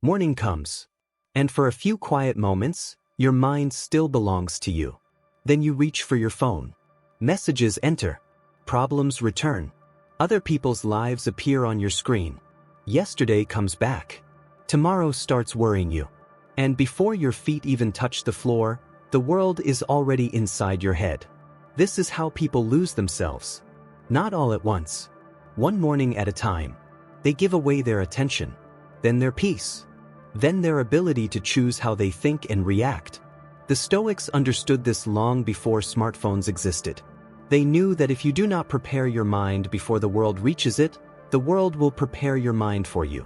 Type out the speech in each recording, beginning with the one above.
Morning comes. And for a few quiet moments, your mind still belongs to you. Then you reach for your phone. Messages enter. Problems return. Other people's lives appear on your screen. Yesterday comes back. Tomorrow starts worrying you. And before your feet even touch the floor, the world is already inside your head. This is how people lose themselves. Not all at once. One morning at a time. They give away their attention, then their peace, then their ability to choose how they think and react. The Stoics understood this long before smartphones existed. They knew that if you do not prepare your mind before the world reaches it, the world will prepare your mind for you.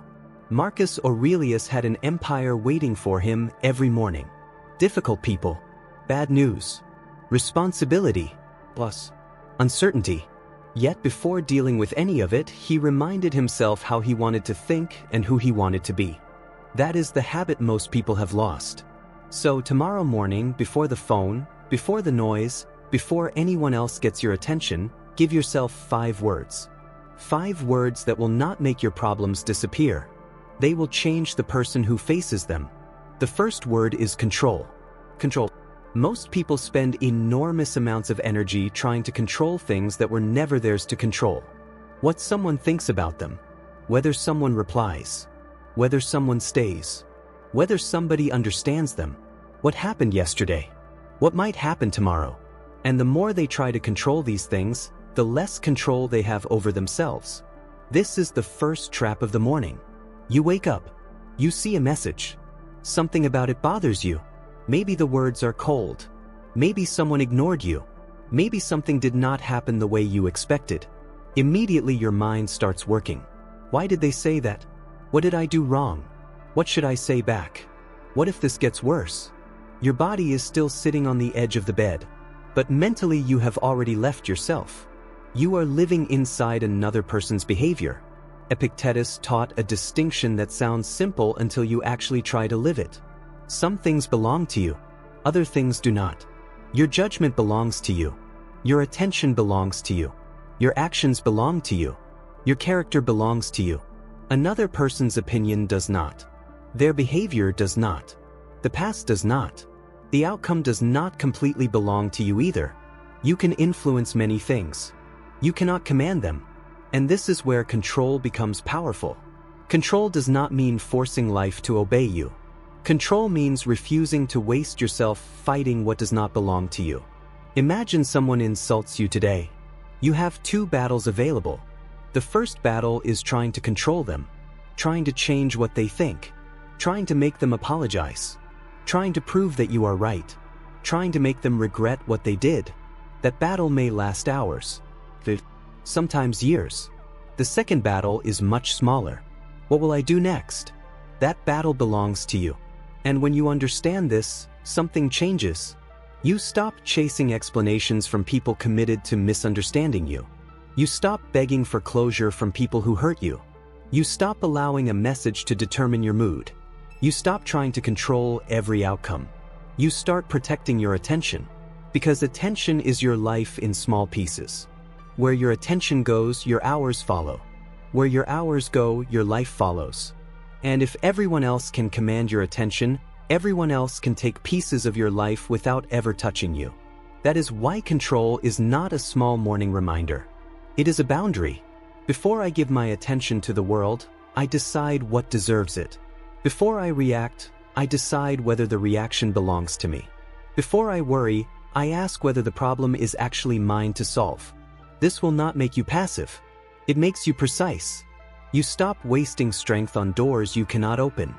Marcus Aurelius had an empire waiting for him every morning. Difficult people, bad news, responsibility, plus uncertainty. Yet before dealing with any of it, he reminded himself how he wanted to think and who he wanted to be. That is the habit most people have lost. So tomorrow morning, before the phone, before the noise, before anyone else gets your attention, give yourself 5 words. 5 words that will not make your problems disappear. They will change the person who faces them. The first word is control. Control. Most people spend enormous amounts of energy trying to control things that were never theirs to control. What someone thinks about them, whether someone replies, whether someone stays, whether somebody understands them, what happened yesterday, what might happen tomorrow. And the more they try to control these things, the less control they have over themselves. This is the first trap of the morning. You wake up, you see a message. Something about it bothers you. Maybe the words are cold. Maybe someone ignored you. Maybe something did not happen the way you expected. Immediately your mind starts working. Why did they say that? What did I do wrong? What should I say back? What if this gets worse? Your body is still sitting on the edge of the bed, but mentally you have already left yourself. You are living inside another person's behavior. Epictetus taught a distinction that sounds simple until you actually try to live it. Some things belong to you, other things do not. Your judgment belongs to you. Your attention belongs to you. Your actions belong to you. Your character belongs to you. Another person's opinion does not. Their behavior does not. The past does not. The outcome does not completely belong to you either. You can influence many things. You cannot command them. And this is where control becomes powerful. Control does not mean forcing life to obey you. Control means refusing to waste yourself fighting what does not belong to you. Imagine someone insults you today. You have 2 battles available. The first battle is trying to control them, trying to change what they think, trying to make them apologize, trying to prove that you are right, trying to make them regret what they did. That battle may last hours, sometimes years. The second battle is much smaller. What will I do next? That battle belongs to you. And when you understand this, something changes. You stop chasing explanations from people committed to misunderstanding you. You stop begging for closure from people who hurt you. You stop allowing a message to determine your mood. You stop trying to control every outcome. You start protecting your attention. Because attention is your life in small pieces. Where your attention goes, your hours follow. Where your hours go, your life follows. And if everyone else can command your attention, everyone else can take pieces of your life without ever touching you. That is why control is not a small morning reminder. It is a boundary. Before I give my attention to the world, I decide what deserves it. Before I react, I decide whether the reaction belongs to me. Before I worry, I ask whether the problem is actually mine to solve. This will not make you passive. It makes you precise. You stop wasting strength on doors you cannot open.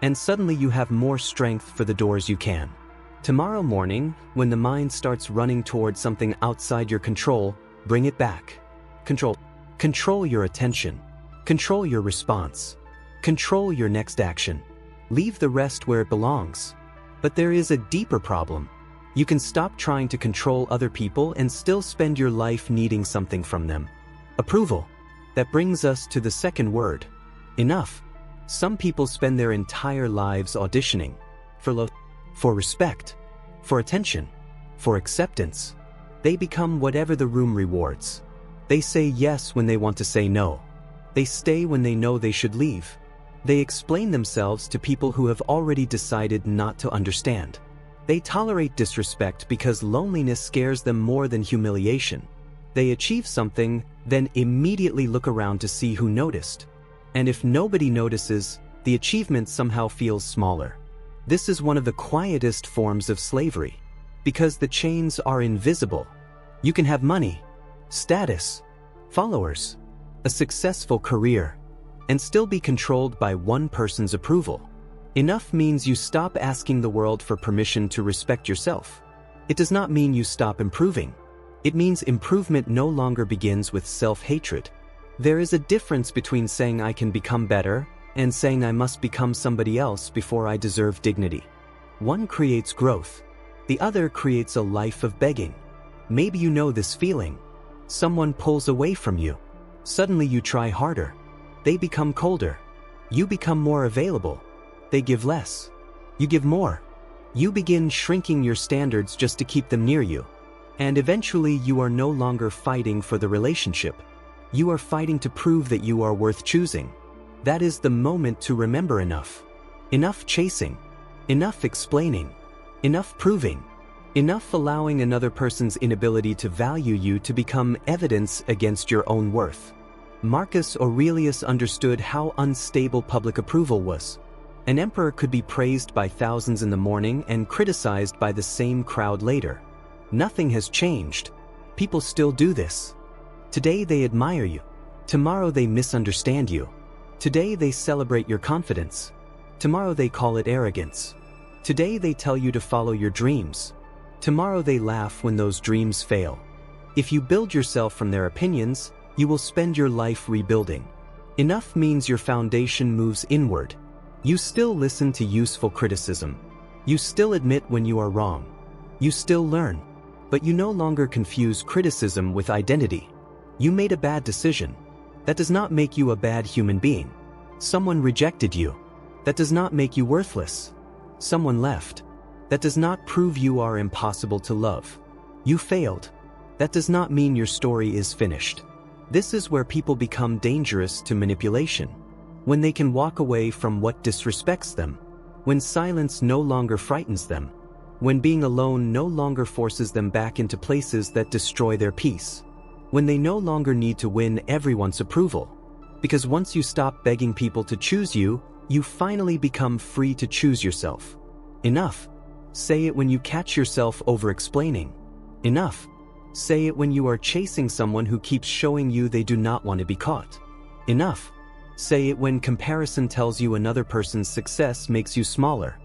And suddenly you have more strength for the doors you can. Tomorrow morning, when the mind starts running towards something outside your control, bring it back. Control your attention. Control your response. Control your next action. Leave the rest where it belongs. But there is a deeper problem. You can stop trying to control other people and still spend your life needing something from them. Approval. That brings us to the second word. Enough. Some people spend their entire lives auditioning for love, for respect, for attention, for acceptance. They become whatever the room rewards. They say yes when they want to say no. They stay when they know they should leave. They explain themselves to people who have already decided not to understand. They tolerate disrespect because loneliness scares them more than humiliation. They achieve something, then immediately look around to see who noticed. And if nobody notices, the achievement somehow feels smaller. This is one of the quietest forms of slavery, because the chains are invisible. You can have money, status, followers, a successful career, and still be controlled by one person's approval. Enough means you stop asking the world for permission to respect yourself. It does not mean you stop improving. It means improvement no longer begins with self-hatred. There is a difference between saying I can become better and saying I must become somebody else before I deserve dignity. One creates growth. The other creates a life of begging. Maybe you know this feeling. Someone pulls away from you. Suddenly you try harder. They become colder. You become more available. They give less. You give more. You begin shrinking your standards just to keep them near you. And eventually you are no longer fighting for the relationship. You are fighting to prove that you are worth choosing. That is the moment to remember enough. Enough chasing. Enough explaining. Enough proving. Enough allowing another person's inability to value you to become evidence against your own worth. Marcus Aurelius understood how unstable public approval was. An emperor could be praised by thousands in the morning and criticized by the same crowd later. Nothing has changed. People still do this. Today they admire you. Tomorrow they misunderstand you. Today they celebrate your confidence. Tomorrow they call it arrogance. Today they tell you to follow your dreams. Tomorrow they laugh when those dreams fail. If you build yourself from their opinions, you will spend your life rebuilding. Enough means your foundation moves inward. You still listen to useful criticism. You still admit when you are wrong. You still learn. But you no longer confuse criticism with identity. You made a bad decision. That does not make you a bad human being. Someone rejected you. That does not make you worthless. Someone left. That does not prove you are impossible to love. You failed. That does not mean your story is finished. This is where people become dangerous to manipulation. When they can walk away from what disrespects them. When silence no longer frightens them. When being alone no longer forces them back into places that destroy their peace. When they no longer need to win everyone's approval. Because once you stop begging people to choose you, you finally become free to choose yourself. Enough. Say it when you catch yourself over-explaining. Enough. Say it when you are chasing someone who keeps showing you they do not want to be caught. Enough. Say it when comparison tells you another person's success makes you smaller.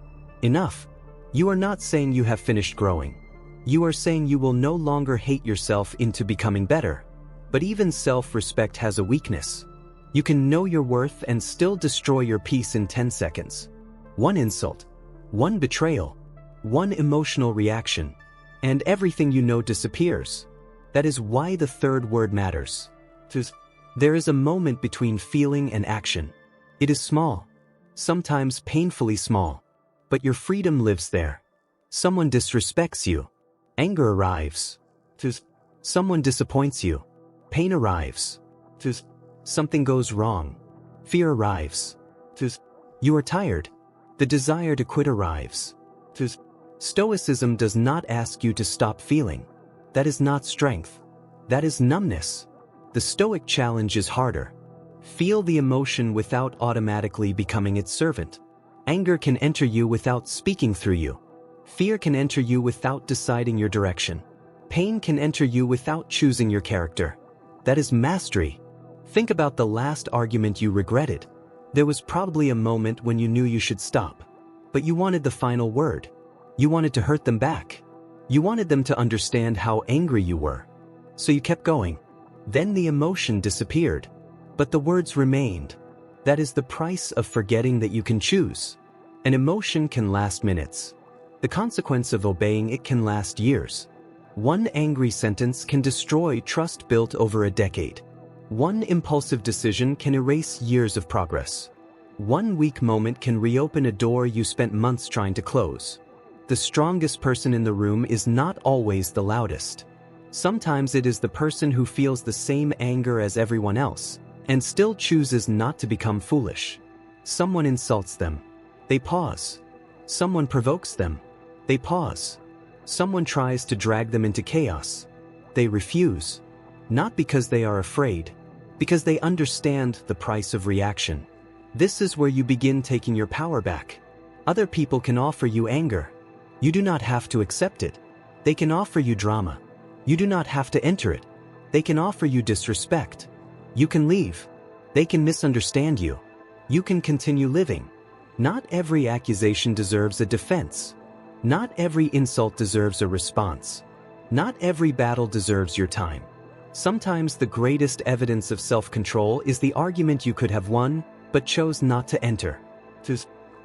Enough. You are not saying you have finished growing. You are saying you will no longer hate yourself into becoming better. But even self-respect has a weakness. You can know your worth and still destroy your peace in 10 seconds. One insult. One betrayal. One emotional reaction. And everything you know disappears. That is why the third word matters. There is a moment between feeling and action. It is small. Sometimes painfully small. But your freedom lives there. Someone disrespects you. Anger arrives. Someone disappoints you. Pain arrives. Something goes wrong. Fear arrives. You are tired. The desire to quit arrives. Stoicism does not ask you to stop feeling. That is not strength. That is numbness. The Stoic challenge is harder. Feel the emotion without automatically becoming its servant. Anger can enter you without speaking through you. Fear can enter you without deciding your direction. Pain can enter you without choosing your character. That is mastery. Think about the last argument you regretted. There was probably a moment when you knew you should stop. But you wanted the final word. You wanted to hurt them back. You wanted them to understand how angry you were. So you kept going. Then the emotion disappeared. But the words remained. That is the price of forgetting that you can choose. An emotion can last minutes. The consequence of obeying it can last years. One angry sentence can destroy trust built over a decade. One impulsive decision can erase years of progress. One weak moment can reopen a door you spent months trying to close. The strongest person in the room is not always the loudest. Sometimes it is the person who feels the same anger as everyone else, and still chooses not to become foolish. Someone insults them. They pause. Someone provokes them. They pause. Someone tries to drag them into chaos. They refuse. Not because they are afraid, because they understand the price of reaction. This is where you begin taking your power back. Other people can offer you anger. You do not have to accept it. They can offer you drama. You do not have to enter it. They can offer you disrespect. You can leave. They can misunderstand you. You can continue living. Not every accusation deserves a defense. Not every insult deserves a response. Not every battle deserves your time. Sometimes the greatest evidence of self-control is the argument you could have won, but chose not to enter.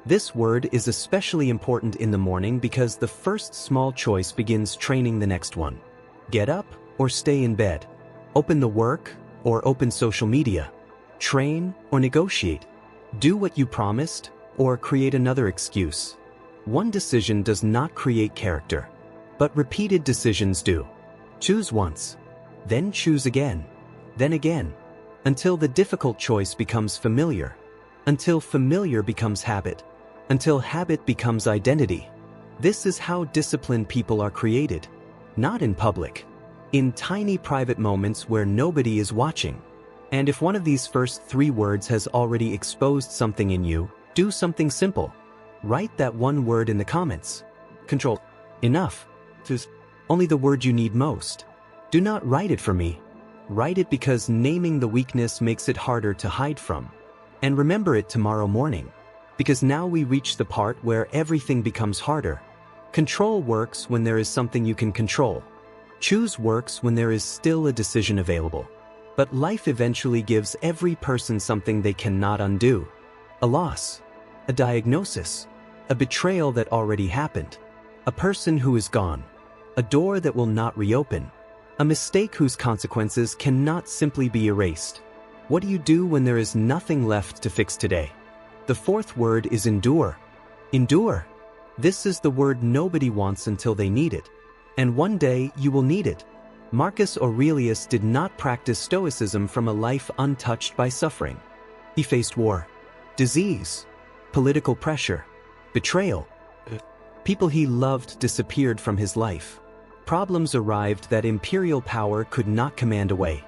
This word is especially important in the morning because the first small choice begins training the next one. Get up or stay in bed. Open the work or open social media. Train or negotiate. Do what you promised or create another excuse. One decision does not create character, but repeated decisions do. Choose once, then choose again, then again, until the difficult choice becomes familiar, until familiar becomes habit, until habit becomes identity. This is how disciplined people are created, not in public, in tiny private moments where nobody is watching. And if one of these first 3 words has already exposed something in you, do something simple. Write that one word in the comments. Control. Enough. Only the word you need most. Do not write it for me. Write it because naming the weakness makes it harder to hide from. And remember it tomorrow morning. Because now we reach the part where everything becomes harder. Control works when there is something you can control. Choose works when there is still a decision available. But life eventually gives every person something they cannot undo. A loss. A diagnosis. A betrayal that already happened. A person who is gone. A door that will not reopen. A mistake whose consequences cannot simply be erased. What do you do when there is nothing left to fix today? The 4th word is endure. Endure. This is the word nobody wants until they need it. And one day you will need it. Marcus Aurelius did not practice Stoicism from a life untouched by suffering. He faced war, disease, political pressure, betrayal. People he loved disappeared from his life. Problems arrived that imperial power could not command away.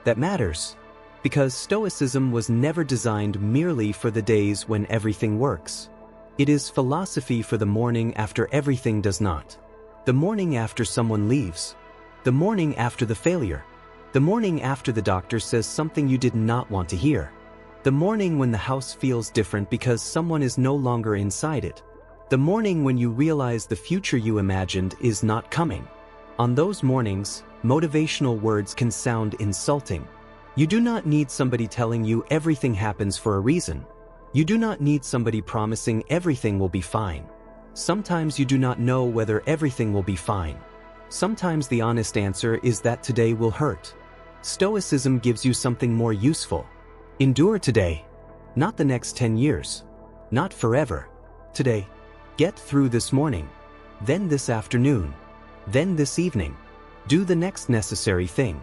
That matters, because Stoicism was never designed merely for the days when everything works. It is philosophy for the morning after everything does not. The morning after someone leaves. The morning after the failure. The morning after the doctor says something you did not want to hear. The morning when the house feels different because someone is no longer inside it. The morning when you realize the future you imagined is not coming. On those mornings, motivational words can sound insulting. You do not need somebody telling you everything happens for a reason. You do not need somebody promising everything will be fine. Sometimes you do not know whether everything will be fine. Sometimes the honest answer is that today will hurt. Stoicism gives you something more useful. Endure today. Not the next 10 years. Not forever. Today. Get through this morning. Then this afternoon. Then this evening. Do the next necessary thing.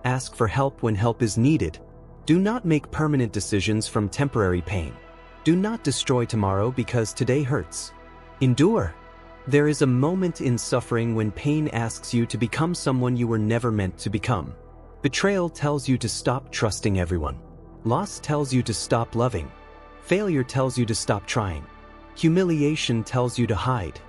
Ask for help when help is needed. Do not make permanent decisions from temporary pain. Do not destroy tomorrow because today hurts. Endure. There is a moment in suffering when pain asks you to become someone you were never meant to become. Betrayal tells you to stop trusting everyone. Loss tells you to stop loving. Failure tells you to stop trying. Humiliation tells you to hide.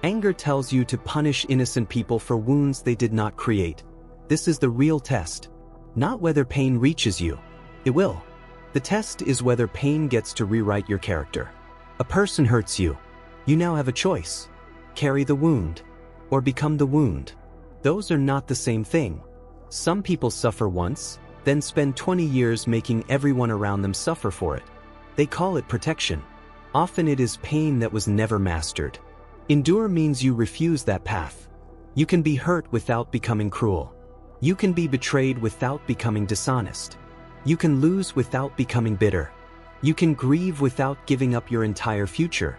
Anger tells you to punish innocent people for wounds they did not create. This is the real test. Not whether pain reaches you. It will. The test is whether pain gets to rewrite your character. A person hurts you. You now have a choice. Carry the wound, or become the wound. Those are not the same thing. Some people suffer once, then spend 20 years making everyone around them suffer for it. They call it protection. Often it is pain that was never mastered. Endure means you refuse that path. You can be hurt without becoming cruel. You can be betrayed without becoming dishonest. You can lose without becoming bitter. You can grieve without giving up your entire future.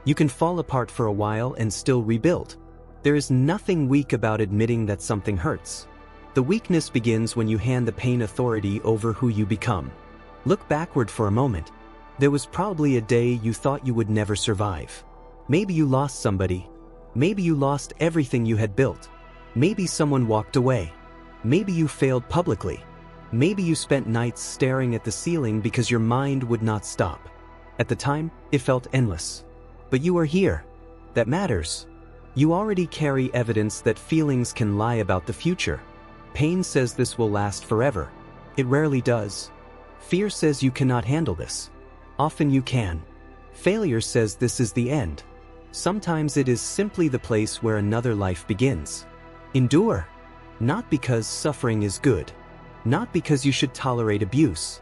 You can fall apart for a while and still rebuild. There is nothing weak about admitting that something hurts. The weakness begins when you hand the pain authority over who you become. Look backward for a moment. There was probably a day you thought you would never survive. Maybe you lost somebody. Maybe you lost everything you had built. Maybe someone walked away. Maybe you failed publicly. Maybe you spent nights staring at the ceiling because your mind would not stop. At the time, it felt endless. But you are here. That matters. You already carry evidence that feelings can lie about the future. Pain says this will last forever. It rarely does. Fear says you cannot handle this. Often you can. Failure says this is the end. Sometimes it is simply the place where another life begins. Endure. Not because suffering is good. Not because you should tolerate abuse.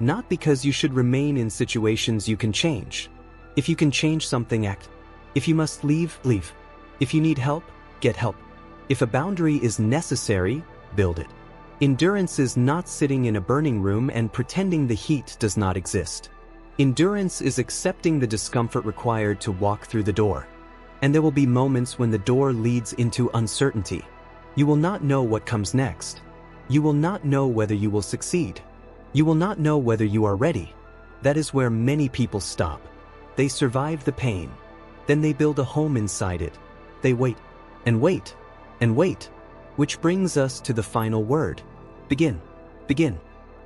Not because you should remain in situations you can change. If you can change something, act. If you must leave, leave. If you need help, get help. If a boundary is necessary, build it. Endurance is not sitting in a burning room and pretending the heat does not exist. Endurance is accepting the discomfort required to walk through the door. And there will be moments when the door leads into uncertainty. You will not know what comes next. You will not know whether you will succeed. You will not know whether you are ready. That is where many people stop. They survive the pain. Then they build a home inside it. They wait, and wait, and wait. Which brings us to the final word. Begin. Begin.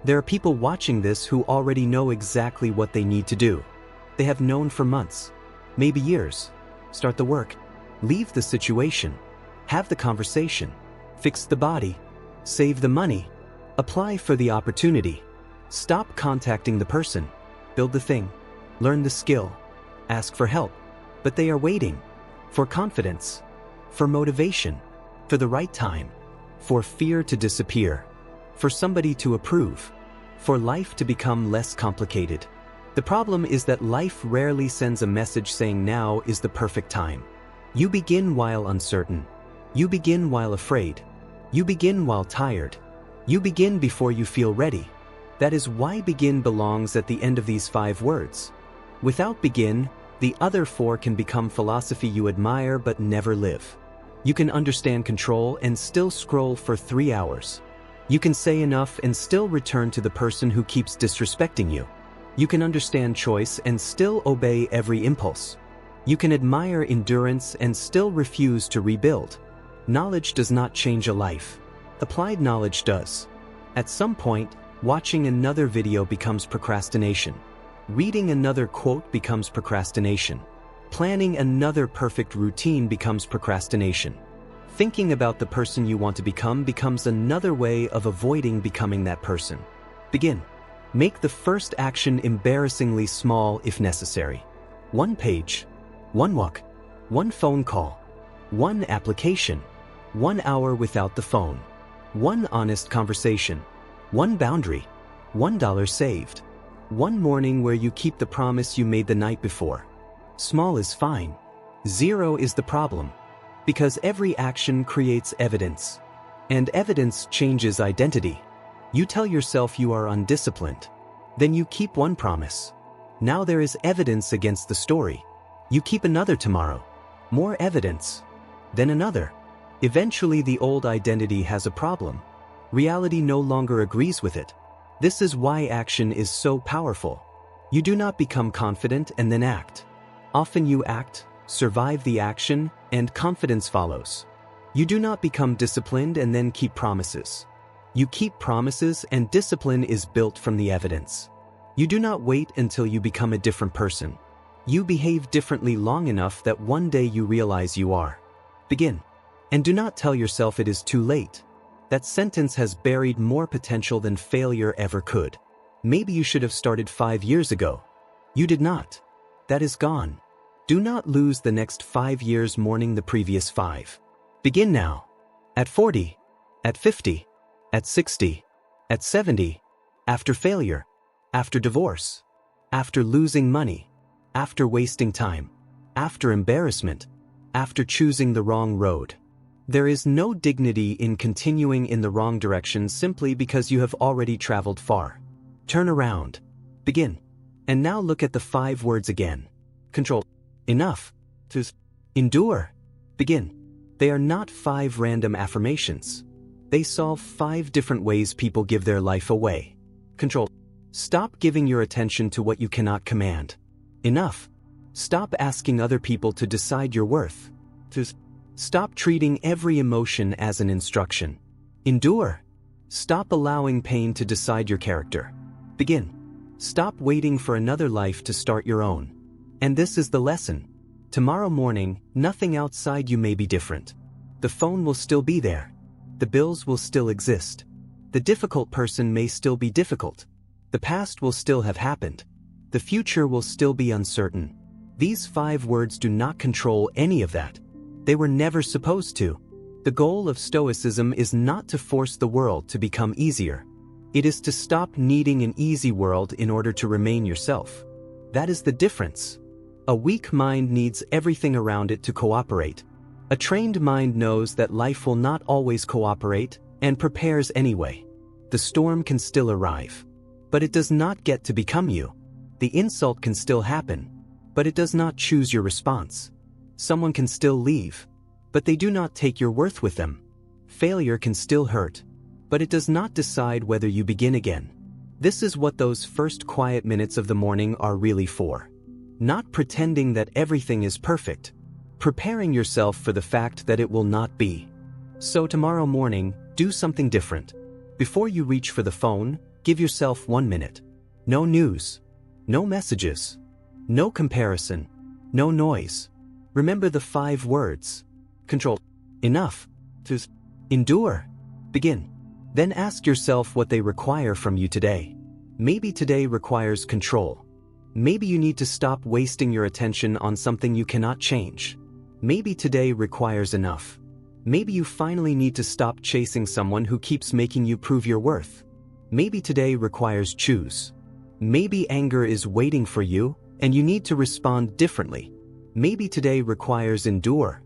There are people watching this who already know exactly what they need to do. They have known for months, maybe years. Start the work. Leave the situation. Have the conversation. Fix the body. Save the money. Apply for the opportunity. Stop contacting the person. Build the thing. Learn the skill. Ask for help. But they are waiting. For confidence. For motivation. For the right time. For fear to disappear. For somebody to approve. For life to become less complicated. The problem is that life rarely sends a message saying now is the perfect time. You begin while uncertain. You begin while afraid. You begin while tired. You begin before you feel ready. That is why begin belongs at the end of these 5 words. Without begin, the other 4 can become philosophy you admire but never live. You can understand control and still scroll for 3 hours. You can say enough and still return to the person who keeps disrespecting you. You can understand choice and still obey every impulse. You can admire endurance and still refuse to rebuild. Knowledge does not change a life. Applied knowledge does. At some point, watching another video becomes procrastination. Reading another quote becomes procrastination. Planning another perfect routine becomes procrastination. Thinking about the person you want to become becomes another way of avoiding becoming that person. Begin. Make the first action embarrassingly small if necessary. 1 page. 1 walk. 1 phone call. 1 application. 1 hour without the phone. 1 honest conversation. 1 boundary. $1 saved. 1 morning where you keep the promise you made the night before. Small is fine. 0 is the problem. Because every action creates evidence. And evidence changes identity. You tell yourself you are undisciplined. Then you keep 1 promise. Now there is evidence against the story. You keep another tomorrow. More evidence. Then another. Eventually the old identity has a problem. Reality no longer agrees with it. This is why action is so powerful. You do not become confident and then act. Often you act, survive the action, and confidence follows. You do not become disciplined and then keep promises. You keep promises and discipline is built from the evidence. You do not wait until you become a different person. You behave differently long enough that one day you realize you are. Begin. And do not tell yourself it is too late. That sentence has buried more potential than failure ever could. Maybe you should have started 5 years ago. You did not. That is gone. Do not lose the next 5 years mourning the previous 5. Begin now. At 40. At 50. At 60. At 70. After failure. After divorce. After losing money. After wasting time. After embarrassment. After choosing the wrong road. There is no dignity in continuing in the wrong direction simply because you have already traveled far. Turn around. Begin. And now look at the 5 words again. Control. Enough. To endure. Begin. They are not 5 random affirmations. They solve 5 different ways people give their life away. Control. Stop giving your attention to what you cannot command. Enough. Stop asking other people to decide your worth. Stop treating every emotion as an instruction. Endure. Stop allowing pain to decide your character. Begin. Stop waiting for another life to start your own. And this is the lesson. Tomorrow morning, nothing outside you may be different. The phone will still be there. The bills will still exist. The difficult person may still be difficult. The past will still have happened. The future will still be uncertain. These 5 words do not control any of that. They were never supposed to. The goal of Stoicism is not to force the world to become easier. It is to stop needing an easy world in order to remain yourself. That is the difference. A weak mind needs everything around it to cooperate. A trained mind knows that life will not always cooperate and prepares anyway. The storm can still arrive, but it does not get to become you. The insult can still happen, but it does not choose your response. Someone can still leave, but they do not take your worth with them. Failure can still hurt, but it does not decide whether you begin again. This is what those first quiet minutes of the morning are really for. Not pretending that everything is perfect. Preparing yourself for the fact that it will not be. So tomorrow morning, do something different. Before you reach for the phone, give yourself 1 minute. No news. No messages. No comparison. No noise. Remember the 5 words. Control. Enough. Endure. Begin. Then ask yourself what they require from you today. Maybe today requires control. Maybe you need to stop wasting your attention on something you cannot change. Maybe today requires enough. Maybe you finally need to stop chasing someone who keeps making you prove your worth. Maybe today requires choose. Maybe anger is waiting for you, and you need to respond differently. Maybe today requires endure.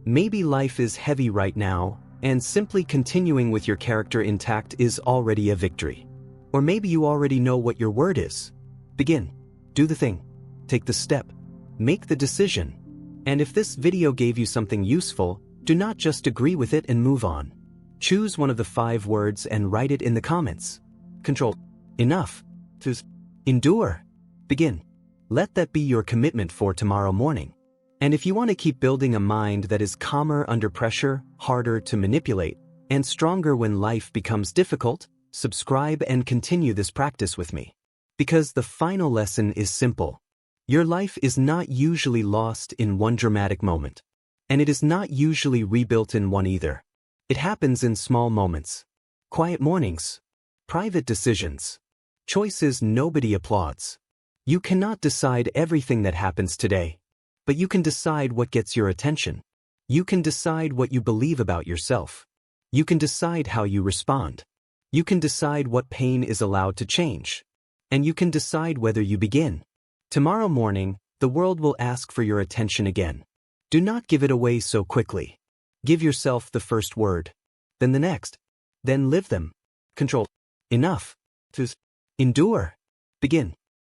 Maybe life is heavy right now, and simply continuing with your character intact is already a victory. Or maybe you already know what your word is. Begin. Do the thing. Take the step. Make the decision. And if this video gave you something useful, do not just agree with it and move on. Choose one of the 5 words and write it in the comments. Control. Enough. Endure. Begin. Let that be your commitment for tomorrow morning. And if you want to keep building a mind that is calmer under pressure, harder to manipulate, and stronger when life becomes difficult, subscribe and continue this practice with me. Because the final lesson is simple. Your life is not usually lost in one dramatic moment. And it is not usually rebuilt in one either. It happens in small moments. Quiet mornings. Private decisions. Choices nobody applauds. You cannot decide everything that happens today. But you can decide what gets your attention. You can decide what you believe about yourself. You can decide how you respond. You can decide what pain is allowed to change. And you can decide whether you begin. Tomorrow morning, the world will ask for your attention again. Do not give it away so quickly. Give yourself the first word, then the next, then live them. Control. Enough. Endure. Begin.